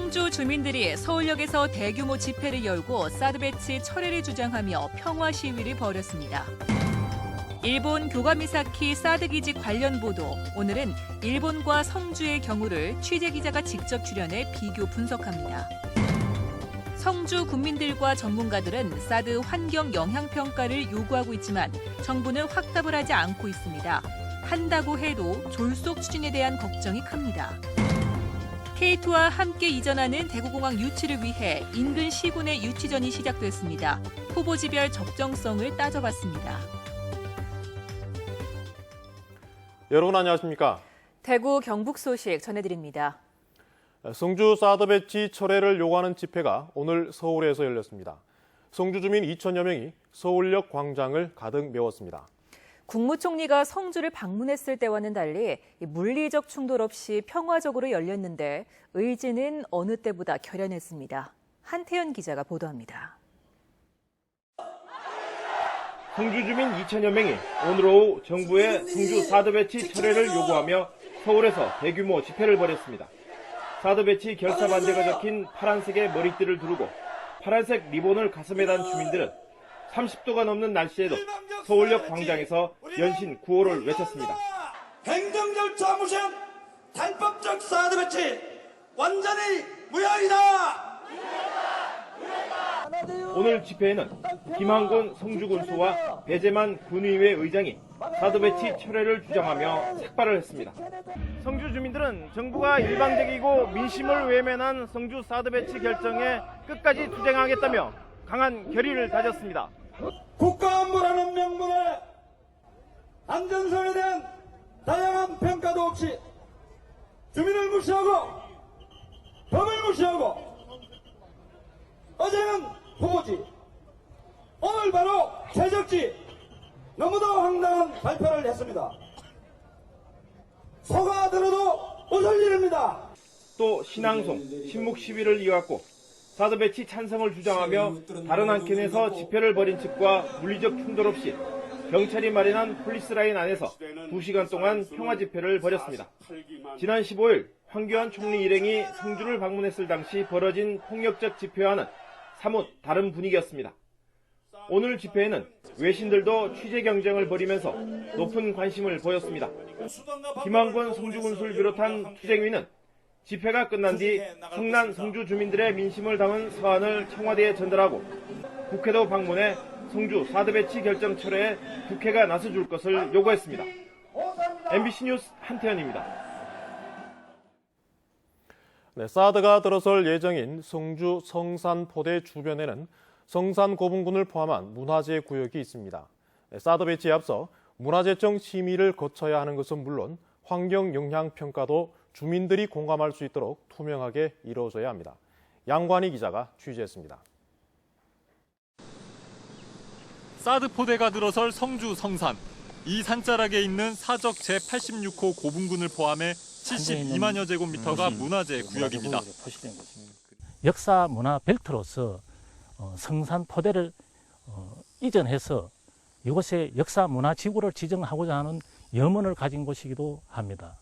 성주 주민들이 서울역에서 대규모 집회를 열고 사드 배치 철회를 주장하며 평화 시위를 벌였습니다. 일본 교가미사키 사드 기지 관련 보도, 오늘은 일본과 성주의 경우를 취재기자가 직접 출연해 비교 분석합니다. 성주 국민들과 전문가들은 사드 환경 영향평가를 요구하고 있지만 정부는 확답을 하지 않고 있습니다. 한다고 해도 졸속 추진에 대한 걱정이 큽니다. K2와 함께 이전하는 대구공항 유치를 위해 인근 시군의 유치전이 시작됐습니다. 후보지별 적정성을 따져봤습니다. 여러분 안녕하십니까? 대구 경북 소식 전해드립니다. 성주 사드 배치 철회를 요구하는 집회가 오늘 서울에서 열렸습니다. 성주 주민 2천여 명이 서울역 광장을 가득 메웠습니다. 국무총리가 성주를 방문했을 때와는 달리 물리적 충돌 없이 평화적으로 열렸는데 의지는 어느 때보다 결연했습니다. 한태현 기자가 보도합니다. 성주 주민 2천여 명이 오늘 오후 정부의 성주 사드 배치 철회를 요구하며 서울에서 대규모 집회를 벌였습니다. 사드 배치 결사 반대가 적힌 파란색의 머리띠를 두르고 파란색 리본을 가슴에 단 주민들은 30도가 넘는 날씨에도 서울역 광장에서 연신 구호를 외쳤습니다. 행정 절차 무시한 탈법적 사드 배치 완전히 무효이다. 오늘 집회에는 김한곤 성주군수와 배재만 군의회 의장이 사드 배치 철회를 주장하며 삭발을 했습니다. 성주 주민들은 정부가 일방적이고 민심을 외면한 성주 사드 배치 결정에 끝까지 투쟁하겠다며 강한 결의를 다졌습니다. 국가안보라는 명분에 안전성에 대한 다양한 평가도 없이 주민을 무시하고 법을 무시하고 어제는 후보지 오늘 바로 최적지 너무도 황당한 발표를 했습니다. 소가 들어도 웃을 일입니다. 또 신앙송, 신묵 시위를 이어갔고 사드 배치 찬성을 주장하며 다른 한켠에서 집회를 벌인 측과 물리적 충돌 없이 경찰이 마련한 폴리스라인 안에서 2시간 동안 평화 집회를 벌였습니다. 지난 15일 황교안 총리 일행이 성주를 방문했을 당시 벌어진 폭력적 집회와는 사뭇 다른 분위기였습니다. 오늘 집회에는 외신들도 취재 경쟁을 벌이면서 높은 관심을 보였습니다. 김한권 성주군수를 비롯한 투쟁위는 집회가 끝난 뒤 성난 성주 주민들의 민심을 담은 서한을 청와대에 전달하고 국회도 방문해 성주 사드 배치 결정 철회에 국회가 나서줄 것을 요구했습니다. MBC 뉴스 한태현입니다. 사드가 들어설 예정인 성주 성산포대 주변에는 성산고분군을 포함한 문화재 구역이 있습니다. 사드 배치에 앞서 문화재청 심의를 거쳐야 하는 것은 물론 환경영향평가도 주민들이 공감할 수 있도록 투명하게 이루어져야 합니다. 양관희 기자가 취재했습니다. 사드 포대가 들어설 성주 성산. 이 산자락에 있는 사적 제86호 고분군을 포함해 72만여 제곱미터가 문화재 구역입니다. 역사 문화 벨트로서 성산 포대를 이전해서 이곳에 역사 문화 지구를 지정하고자 하는 염원을 가진 곳이기도 합니다.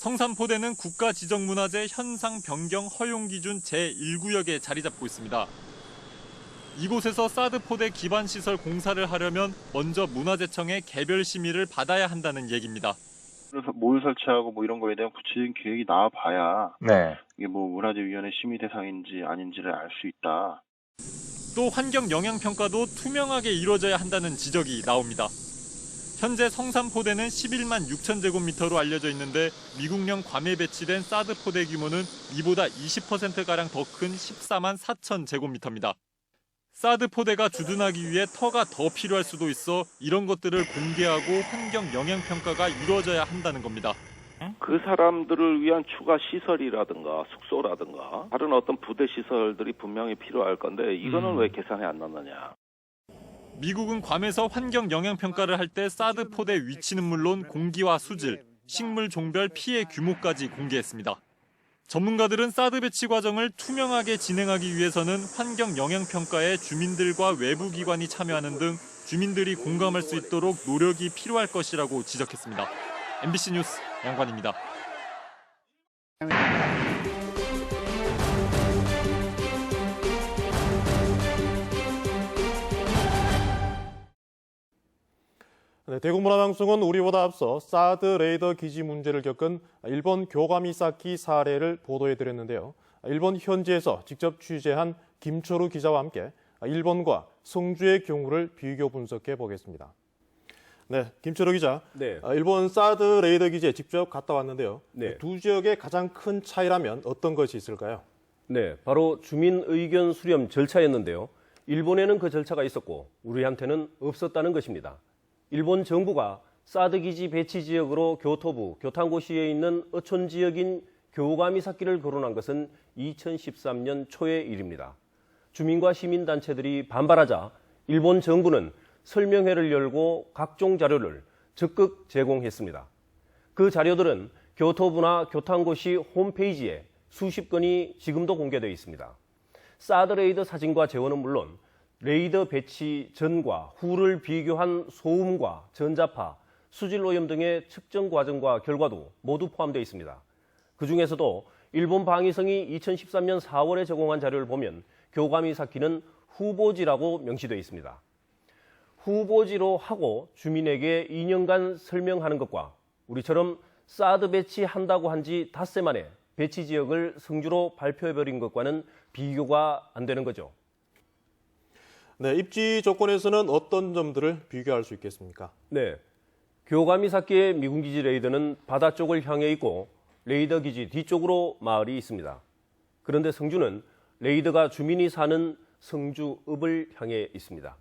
성산포대는 국가지정문화재 현상 변경 허용 기준 제1구역에 자리 잡고 있습니다. 이곳에서 사드 포대 기반 시설 공사를 하려면 먼저 문화재청의 개별 심의를 받아야 한다는 얘기입니다. 그래서 뭘 설치하고 뭐 이런 거에 대한 구체적인 계획이 나와봐야 이게 뭐 문화재위원회 심의 대상인지 아닌지를 알 수 있다. 또 환경 영향 평가도 투명하게 이루어져야 한다는 지적이 나옵니다. 현재 성산포대는 11만 6천 제곱미터로 알려져 있는데 미국령 괌에 배치된 사드 포대 규모는 이보다 20%가량 더 큰 14만 4천 제곱미터입니다. 사드 포대가 주둔하기 위해 터가 더 필요할 수도 있어 이런 것들을 공개하고 환경 영향 평가가 이루어져야 한다는 겁니다. 그 사람들을 위한 추가 시설이라든가 숙소라든가 다른 어떤 부대 시설들이 분명히 필요할 건데 이거는 왜 계산에 안 넣느냐. 미국은 괌에서 환경 영향 평가를 할 때 사드 포대 위치는 물론 공기와 수질, 식물 종별 피해 규모까지 공개했습니다. 전문가들은 사드 배치 과정을 투명하게 진행하기 위해서는 환경 영향 평가에 주민들과 외부 기관이 참여하는 등 주민들이 공감할 수 있도록 노력이 필요할 것이라고 지적했습니다. MBC 뉴스 양관입니다. 네, 대구문화방송은 우리보다 앞서 사드 레이더 기지 문제를 겪은 일본 교가미사키 사례를 보도해드렸는데요. 일본 현지에서 직접 취재한 김초루 기자와 함께 일본과 성주의 경우를 비교 분석해 보겠습니다. 네, 김초루 기자. 네. 일본 사드 레이더 기지에 직접 갔다 왔는데요. 네. 두 지역의 가장 큰 차이라면 어떤 것이 있을까요? 네, 바로 주민 의견 수렴 절차였는데요. 일본에는 그 절차가 있었고 우리한테는 없었다는 것입니다. 일본 정부가 사드 기지 배치 지역으로 교토부 교탄고시에 있는 어촌 지역인 교가미사키를 거론한 것은 2013년 초의 일입니다. 주민과 시민단체들이 반발하자 일본 정부는 설명회를 열고 각종 자료를 적극 제공했습니다. 그 자료들은 교토부나 교탄고시 홈페이지에 수십 건이 지금도 공개되어 있습니다. 사드 레이더 사진과 재원은 물론 레이더 배치 전과 후를 비교한 소음과 전자파, 수질 오염 등의 측정 과정과 결과도 모두 포함되어 있습니다. 그중에서도 일본 방위성이 2013년 4월에 제공한 자료를 보면 교가미사키는 후보지라고 명시되어 있습니다. 후보지로 하고 주민에게 2년간 설명하는 것과 우리처럼 사드 배치한다고 한 지 닷새 만에 배치 지역을 성주로 발표해버린 것과는 비교가 안 되는 거죠. 네, 입지 조건에서는 어떤 점들을 비교할 수 있겠습니까? 네, 교가미사키의 미군기지 레이더는 바다 쪽을 향해 있고 레이더 기지 뒤쪽으로 마을이 있습니다. 그런데 성주는 레이더가 주민이 사는 성주읍을 향해 있습니다.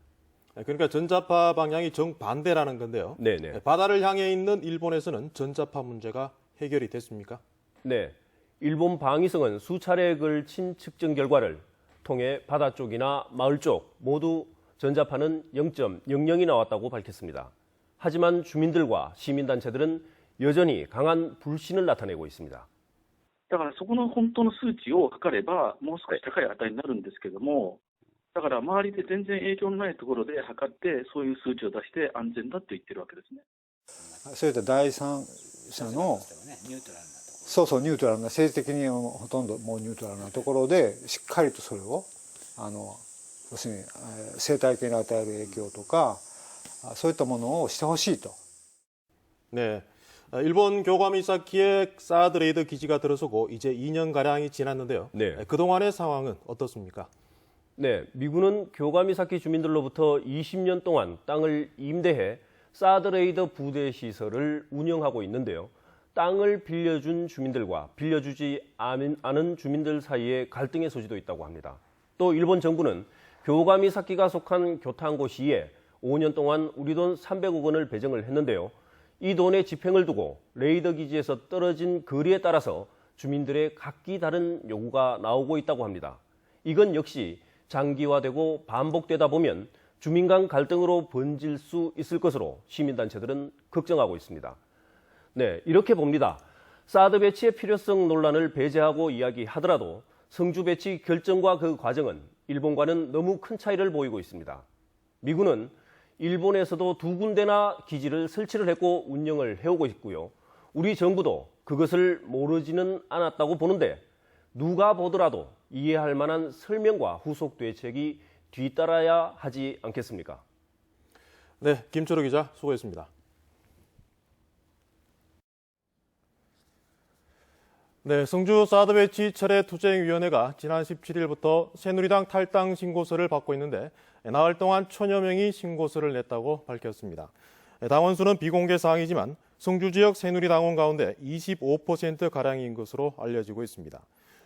그러니까 전자파 방향이 정반대라는 건데요. 네네. 바다를 향해 있는 일본에서는 전자파 문제가 해결이 됐습니까? 네, 일본 방위성은 수차례에 걸친 측정 결과를 통해 바다 쪽이나 마을 쪽 모두 전자파는 0.00이 나왔다고 밝혔습니다. 하지만 주민들과 시민단체들은 여전히 강한 불신을 나타내고 있습니다. だからそこの本当の数値を測ればもう少し高い値になるんですけども、だから周りで全然影響のないところで測ってそういう数値を出して安全だと言ってるわけですね。そういった第三者のそうそうニュートラルな政治的にほとんどもうニュートラルなところでしっかりとそれを要するに生態系に与える影響とかそういったものをしてほしいと。 네, 일본 교가미사키의 사드 레이더 기지가 들어서고 이제 2년가량이 지났는데요. 네. 그동안의 상황은 어떻습니까? 네, 미군은 교가미사키 주민들로부터 20년 동안 땅을 임대해 사드 레이더 부대 시설을 운영하고 있는데요. 땅을 빌려준 주민들과 빌려주지 않은 주민들 사이에 갈등의 소지도 있다고 합니다. 또 일본 정부는 교가미사키가 속한 교탄고시에 5년 동안 우리 돈 300억 원을 배정을 했는데요. 이 돈의 집행을 두고 레이더 기지에서 떨어진 거리에 따라서 주민들의 각기 다른 요구가 나오고 있다고 합니다. 이건 역시 장기화되고 반복되다 보면 주민 간 갈등으로 번질 수 있을 것으로 시민단체들은 걱정하고 있습니다. 네, 이렇게 봅니다. 사드 배치의 필요성 논란을 배제하고 이야기하더라도 성주 배치 결정과 그 과정은 일본과는 너무 큰 차이를 보이고 있습니다. 미군은 일본에서도 2군데나 기지를 설치를 했고 운영을 해오고 있고요. 우리 정부도 그것을 모르지는 않았다고 보는데 누가 보더라도 이해할 만한 설명과 후속 대책이 뒤따라야 하지 않겠습니까? 네, 김초루 기자 수고했습니다. 네, 성주 사드 배치 철회 투쟁위원회가 지난 17일부터 새누리당 탈당 신고서를 받고 있는데 나흘 동안 1000여 명이 신고서를 냈다고 밝혔습니다. 당원 수는 비공개 사항이지만 성주 지역 새누리당원 가운데 25%가량인 것으로 알려지고 있습니다.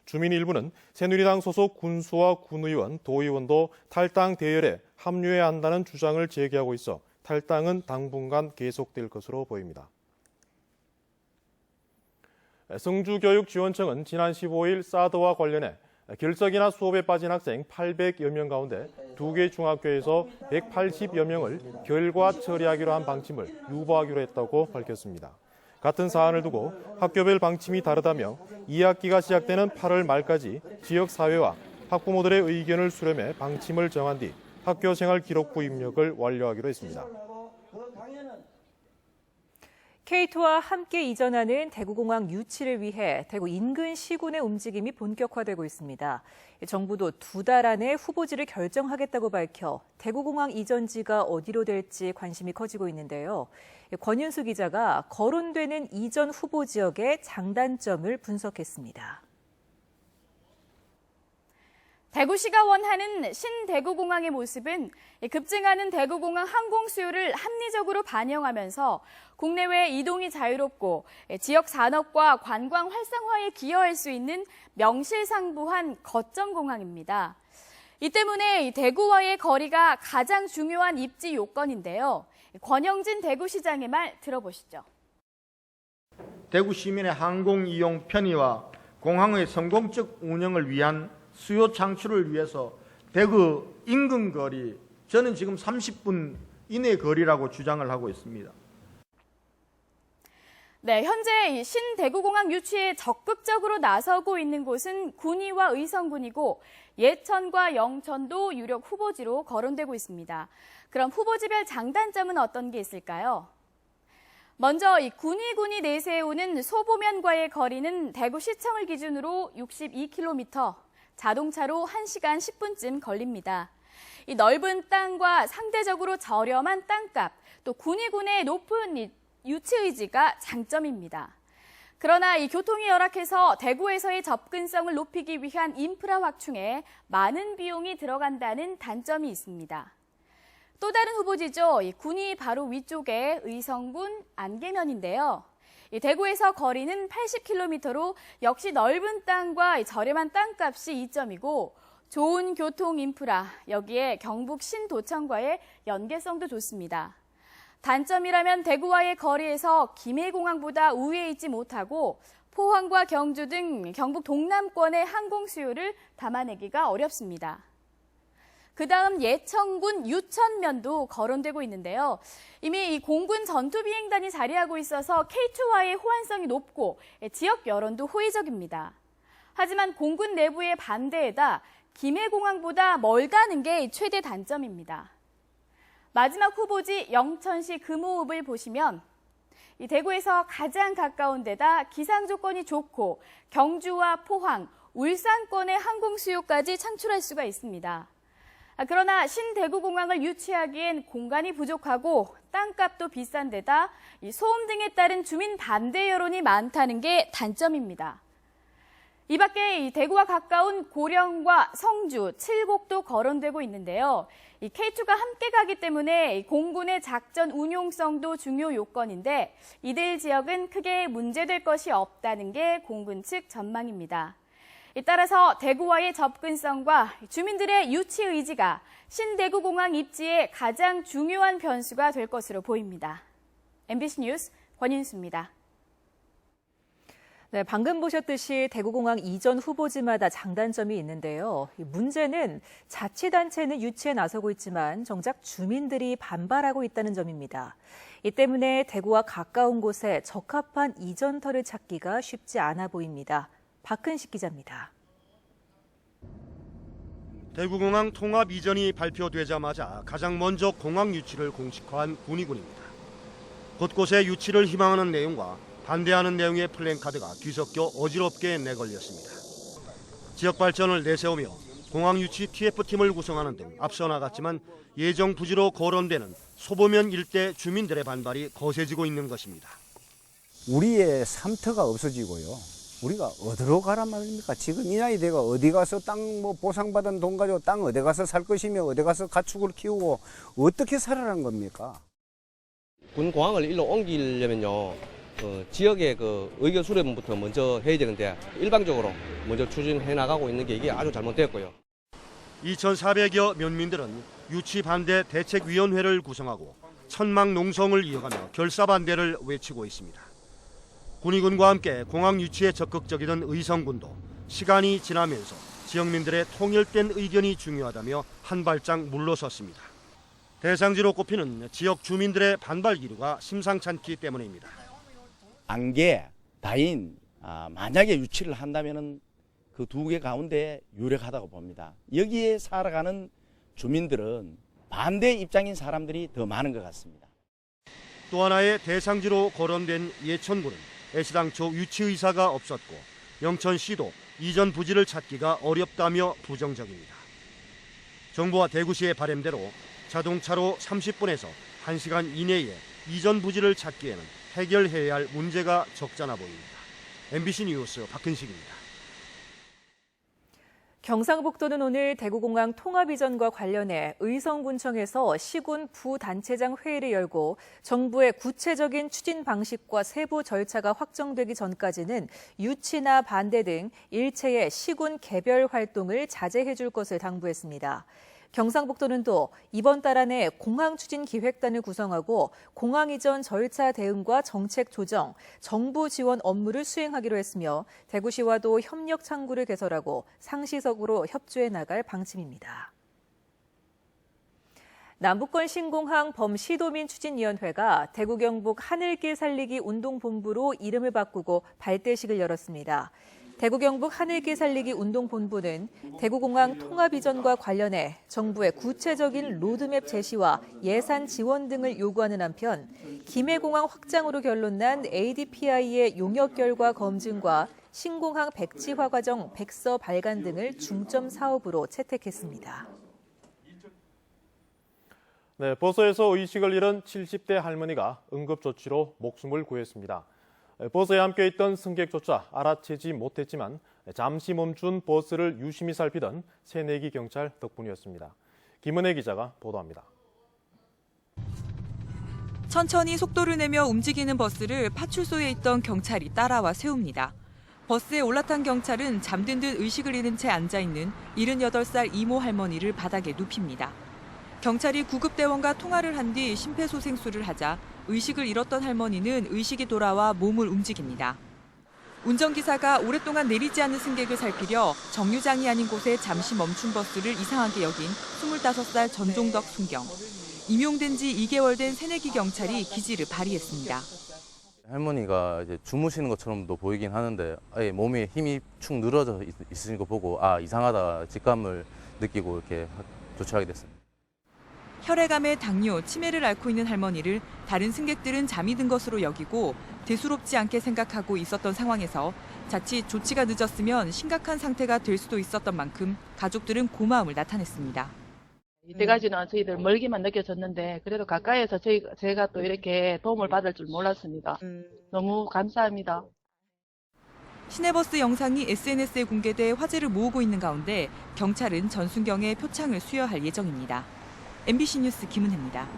주민 일부는 새누리당 소속 군수와 군의원, 도의원도 탈당 대열에 합류해야 한다는 주장을 제기하고 있어 탈당은 당분간 계속될 것으로 보입니다. 성주교육지원청은 지난 15일 사드와 관련해 결석이나 수업에 빠진 학생 800여 명 가운데 2개 중학교에서 180여 명을 결과 처리하기로 한 방침을 유보하기로 했다고 밝혔습니다. 같은 사안을 두고 학교별 방침이 다르다며 2학기가 시작되는 8월 말까지 지역사회와 학부모들의 의견을 수렴해 방침을 정한 뒤 학교생활 기록부 입력을 완료하기로 했습니다. K2와 함께 이전하는 대구공항 유치를 위해 대구 인근 시군의 움직임이 본격화되고 있습니다. 정부도 2달 안에 후보지를 결정하겠다고 밝혀 대구공항 이전지가 어디로 될지 관심이 커지고 있는데요. 권윤수 기자가 거론되는 이전 후보 지역의 장단점을 분석했습니다. 대구시가 원하는 신대구공항의 모습은 급증하는 대구공항 항공 수요를 합리적으로 반영하면서 국내외 이동이 자유롭고 지역 산업과 관광 활성화에 기여할 수 있는 명실상부한 거점공항입니다. 이 때문에 대구와의 거리가 가장 중요한 입지 요건인데요. 권영진 대구시장의 말 들어보시죠. 대구 시민의 항공 이용 편의와 공항의 성공적 운영을 위한 수요 창출을 위해서 대구 인근 거리, 저는 지금 30분 이내 거리라고 주장을 하고 있습니다. 네, 현재 신대구공항 유치에 적극적으로 나서고 있는 곳은 군위와 의성군이고 예천과 영천도 유력 후보지로 거론되고 있습니다. 그럼 후보지별 장단점은 어떤 게 있을까요? 먼저 이 군위군이 내세우는 소보면과의 거리는 대구시청을 기준으로 62km, 자동차로 1시간 10분쯤 걸립니다. 이 넓은 땅과 상대적으로 저렴한 땅값, 또 군위군의 높은 유치 의지가 장점입니다. 그러나 이 교통이 열악해서 대구에서의 접근성을 높이기 위한 인프라 확충에 많은 비용이 들어간다는 단점이 있습니다. 또 다른 후보지죠. 이 군위 바로 위쪽에 의성군 안개면인데요. 이 대구에서 거리는 80km로 역시 넓은 땅과 저렴한 땅값이 이점이고 좋은 교통 인프라, 여기에 경북 신도청과의 연계성도 좋습니다. 단점이라면 대구와의 거리에서 김해공항보다 우위에 있지 못하고 포항과 경주 등 경북 동남권의 항공 수요를 담아내기가 어렵습니다. 그다음 예천군 유천면도 거론되고 있는데요. 이미 이 공군 전투비행단이 자리하고 있어서 K2와의 호환성이 높고 지역 여론도 호의적입니다. 하지만 공군 내부의 반대에다 김해공항보다 멀다는 게 최대 단점입니다. 마지막 후보지 영천시 금호읍을 보시면 이 대구에서 가장 가까운 데다 기상 조건이 좋고 경주와 포항, 울산권의 항공 수요까지 창출할 수가 있습니다. 그러나 신대구공항을 유치하기엔 공간이 부족하고 땅값도 비싼 데다 소음 등에 따른 주민 반대 여론이 많다는 게 단점입니다. 이 밖에 대구와 가까운 고령과 성주, 칠곡도 거론되고 있는데요. 이 K2가 함께 가기 때문에 공군의 작전 운용성도 중요 요건인데 이들 지역은 크게 문제될 것이 없다는 게 공군 측 전망입니다. 따라서 대구와의 접근성과 주민들의 유치 의지가 신대구공항 입지의 가장 중요한 변수가 될 것으로 보입니다. MBC 뉴스 권윤수입니다. 네, 방금 보셨듯이 대구공항 이전 후보지마다 장단점이 있는데요. 문제는 자치단체는 유치에 나서고 있지만 정작 주민들이 반발하고 있다는 점입니다. 이 때문에 대구와 가까운 곳에 적합한 이전터를 찾기가 쉽지 않아 보입니다. 박근식 기자입니다. 대구공항 통합 이전이 발표되자마자 가장 먼저 공항 유치를 공식화한 군위군입니다. 곳곳에 유치를 희망하는 내용과 반대하는 내용의 플랜카드가 뒤섞여 어지럽게 내걸렸습니다. 지역 발전을 내세우며 공항 유치 TF팀을 구성하는 등 앞서 나갔지만 예정 부지로 거론되는 소보면 일대 주민들의 반발이 거세지고 있는 것입니다. 우리의 삼터가 없어지고요. 우리가 어디로 가란 말입니까? 지금 이 나이 대가 어디 가서 땅 보상받은 돈 가지고 땅 어디 가서 살 것이며 어디 가서 가축을 키우고 어떻게 살아라는 겁니까? 군 공항을 일로 옮기려면요. 지역의 의견 수렴부터 먼저 해야 되는데 일방적으로 먼저 추진해 나가고 있는 게 이게 아주 잘못됐고요. 2,400여 면민들은 유치 반대 대책위원회를 구성하고 천막 농성을 이어가며 결사 반대를 외치고 있습니다. 군위군과 함께 공항 유치에 적극적이던 의성군도 시간이 지나면서 지역민들의 통일된 의견이 중요하다며 한 발짝 물러섰습니다. 대상지로 꼽히는 지역 주민들의 반발 기류가 심상치 않기 때문입니다. 안개, 다인, 만약에 유치를 한다면 그 두 개 가운데 유력하다고 봅니다. 여기에 살아가는 주민들은 반대 입장인 사람들이 더 많은 것 같습니다. 또 하나의 대상지로 거론된 예천군은 애시당초 유치 의사가 없었고 영천시도 이전 부지를 찾기가 어렵다며 부정적입니다. 정부와 대구시의 바람대로 자동차로 30분에서 1시간 이내에 이전 부지를 찾기에는 해결해야 할 문제가 적잖아 보입니다. MBC 뉴스 박근식입니다. 경상북도는 오늘 대구공항 통합 이전과 관련해 의성군청에서 시군 부단체장 회의를 열고 정부의 구체적인 추진 방식과 세부 절차가 확정되기 전까지는 유치나 반대 등 일체의 시군 개별 활동을 자제해 줄 것을 당부했습니다. 경상북도는 또 이번 달 안에 공항 추진 기획단을 구성하고 공항 이전 절차 대응과 정책 조정, 정부 지원 업무를 수행하기로 했으며 대구시와도 협력 창구를 개설하고 상시적으로 협조해 나갈 방침입니다. 남북권 신공항 범시도민 추진위원회가 대구 경북 하늘길 살리기 운동본부로 이름을 바꾸고 발대식을 열었습니다. 대구 경북 하늘길 살리기 운동본부는 대구공항 통합 이전과 관련해 정부의 구체적인 로드맵 제시와 예산 지원 등을 요구하는 한편 김해공항 확장으로 결론난 ADPI의 용역 결과 검증과 신공항 백지화 과정 백서 발간 등을 중점 사업으로 채택했습니다. 네, 버스에서 의식을 잃은 70대 할머니가 응급조치로 목숨을 구했습니다. 버스에 함께있던 승객조차 알아채지 못했지만 잠시 멈춘 버스를 유심히 살피던 새내기 경찰 덕분이었습니다. 김은혜 기자가 보도합니다. 천천히 속도를 내며 움직이는 버스를 파출소에 있던 경찰이 따라와 세웁니다. 버스에 올라탄 경찰은 잠든 듯 의식을 잃은 채 앉아있는 78살 이모 할머니를 바닥에 눕힙니다. 경찰이 구급대원과 통화를 한 뒤 심폐소생술을 하자 의식을 잃었던 할머니는 의식이 돌아와 몸을 움직입니다. 운전기사가 오랫동안 내리지 않는 승객을 살피려 정류장이 아닌 곳에 잠시 멈춘 버스를 이상하게 여긴 25살 전종덕 순경. 임용된 지 2개월 된 새내기 경찰이 기지를 발휘했습니다. 할머니가 이제 주무시는 것처럼도 보이긴 하는데 아예 몸에 힘이 축 늘어져 있으신 거 보고 이상하다 직감을 느끼고 이렇게 조치하게 됐습니다. 혈액암에 당뇨, 치매를 앓고 있는 할머니를 다른 승객들은 잠이 든 것으로 여기고 대수롭지 않게 생각하고 있었던 상황에서 자칫 조치가 늦었으면 심각한 상태가 될 수도 있었던 만큼 가족들은 고마움을 나타냈습니다. 이때까지는 저희들 멀기만 느껴졌는데 그래도 가까이에서 제가 또 이렇게 도움을 받을 줄 몰랐습니다. 너무 감사합니다. 시내버스 영상이 SNS에 공개돼 화제를 모으고 있는 가운데 경찰은 전순경의 표창을 수여할 예정입니다. MBC 뉴스 김은혜입니다.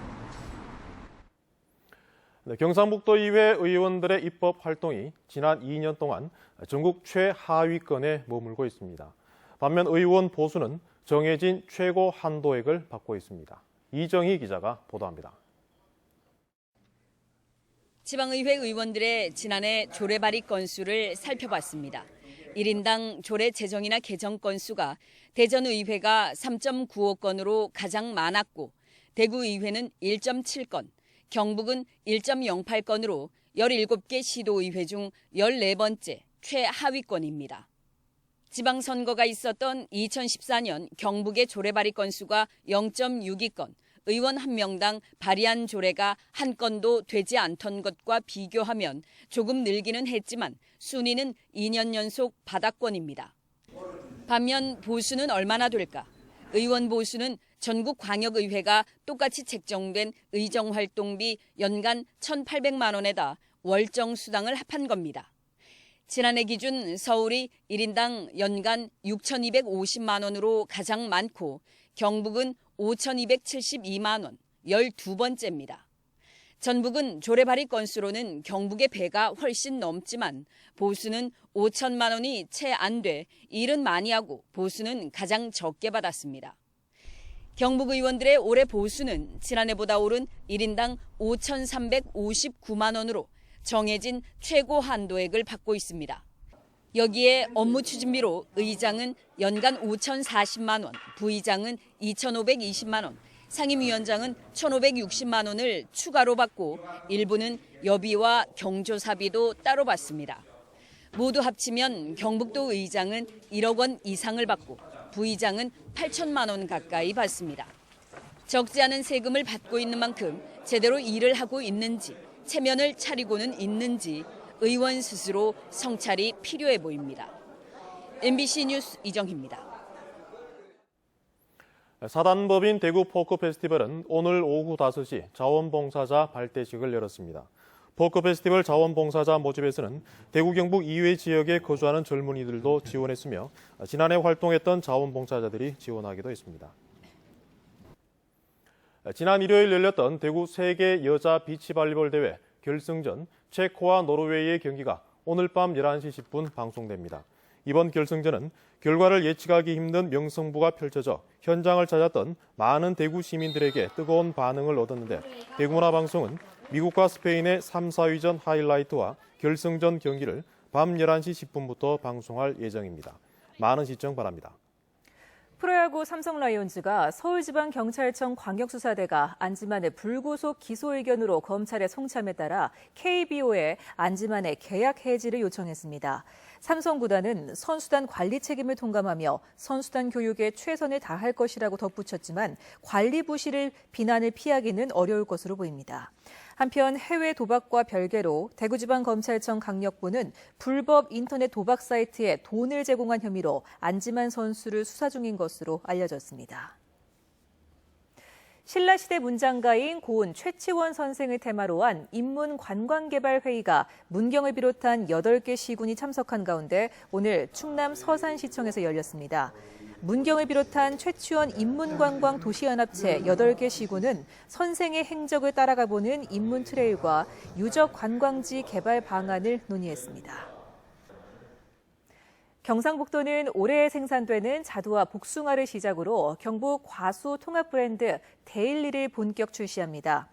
네, 경상북도 의회 의원들의 입법 활동이 지난 2년 동안 전국 최하위권에 머물고 있습니다. 반면 의원 보수는 정해진 최고 한도액을 받고 있습니다. 이정희 기자가 보도합니다. 지방의회 의원들의 지난해 조례 발의 건수를 살펴봤습니다. 1인당 조례 제정이나 개정 건수가 대전의회가 3.95 건으로 가장 많았고 대구의회는 1.7건, 경북은 1.08 건으로 17개 시도의회 중 14번째 최하위권입니다. 지방선거가 있었던 2014년 경북의 조례 발의 건수가 0.62건, 의원 1명당 발의한 조례가 한 건도 되지 않던 것과 비교하면 조금 늘기는 했지만 순위는 2년 연속 바닥권입니다. 반면 보수는 얼마나 될까? 의원 보수는 전국 광역의회가 똑같이 책정된 의정활동비 연간 1,800만 원에다 월정 수당을 합한 겁니다. 지난해 기준 서울이 1인당 연간 6,250만 원으로 가장 많고 경북은 5,272만 원, 12번째입니다. 전북은 조례 발의 건수로는 경북의 배가 훨씬 넘지만 보수는 5천만 원이 채 안 돼 일은 많이 하고 보수는 가장 적게 받았습니다. 경북 의원들의 올해 보수는 지난해보다 오른 1인당 5,359만 원으로 정해진 최고 한도액을 받고 있습니다. 여기에 업무 추진비로 의장은 연간 5,040만 원, 부의장은 2,520만 원, 상임위원장은 1,560만 원을 추가로 받고 일부는 여비와 경조사비도 따로 받습니다. 모두 합치면 경북도 의장은 1억 원 이상을 받고 부의장은 8천만 원 가까이 받습니다. 적지 않은 세금을 받고 있는 만큼 제대로 일을 하고 있는지, 체면을 차리고는 있는지 의원 스스로 성찰이 필요해 보입니다. MBC 뉴스 이정희입니다. 사단법인 대구 포크 페스티벌은 오늘 오후 5시 자원봉사자 발대식을 열었습니다. 포크 페스티벌 자원봉사자 모집에서는 대구 경북 이외 지역에 거주하는 젊은이들도 지원했으며 지난해 활동했던 자원봉사자들이 지원하기도 했습니다. 지난 일요일 열렸던 대구 세계 여자 비치발리볼 대회 결승전 체코와 노르웨이의 경기가 오늘 밤 11시 10분 방송됩니다. 이번 결승전은 결과를 예측하기 힘든 명승부가 펼쳐져 현장을 찾았던 많은 대구 시민들에게 뜨거운 반응을 얻었는데 대구문화방송은 미국과 스페인의 3, 4위전 하이라이트와 결승전 경기를 밤 11시 10분부터 방송할 예정입니다. 많은 시청 바랍니다. 프로야구 삼성 라이온즈가 서울지방경찰청 광역수사대가 안지만의 불구속 기소 의견으로 검찰의 송참에 따라 KBO에 안지만의 계약 해지를 요청했습니다. 삼성구단은 선수단 관리 책임을 통감하며 선수단 교육에 최선을 다할 것이라고 덧붙였지만 관리 부실을 비난을 피하기는 어려울 것으로 보입니다. 한편 해외 도박과 별개로 대구지방검찰청 강력부는 불법 인터넷 도박 사이트에 돈을 제공한 혐의로 안지만 선수를 수사 중인 것으로 알려졌습니다. 신라시대 문장가인 고은 최치원 선생을 테마로 한 인문관광개발회의가 문경을 비롯한 8개 시군이 참석한 가운데 오늘 충남 서산시청에서 열렸습니다. 문경을 비롯한 최치원 인문관광 도시연합체 8개 시군은 선생의 행적을 따라가보는 인문 트레일과 유적 관광지 개발 방안을 논의했습니다. 경상북도는 올해 생산되는 자두와 복숭아를 시작으로 경북 과수 통합 브랜드 데일리를 본격 출시합니다.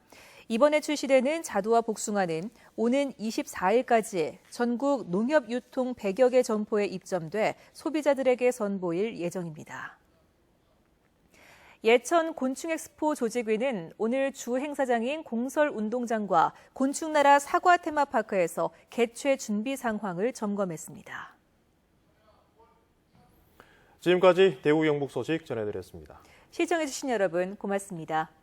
이번에 출시되는 자두와 복숭아는 오는 24일까지 전국 농협 유통 100여 개 점포에 입점돼 소비자들에게 선보일 예정입니다. 예천 곤충엑스포 조직위는 오늘 주 행사장인 공설운동장과 곤충나라 사과 테마파크에서 개최 준비 상황을 점검했습니다. 지금까지 대구 경북 소식 전해드렸습니다. 시청해주신 여러분 고맙습니다.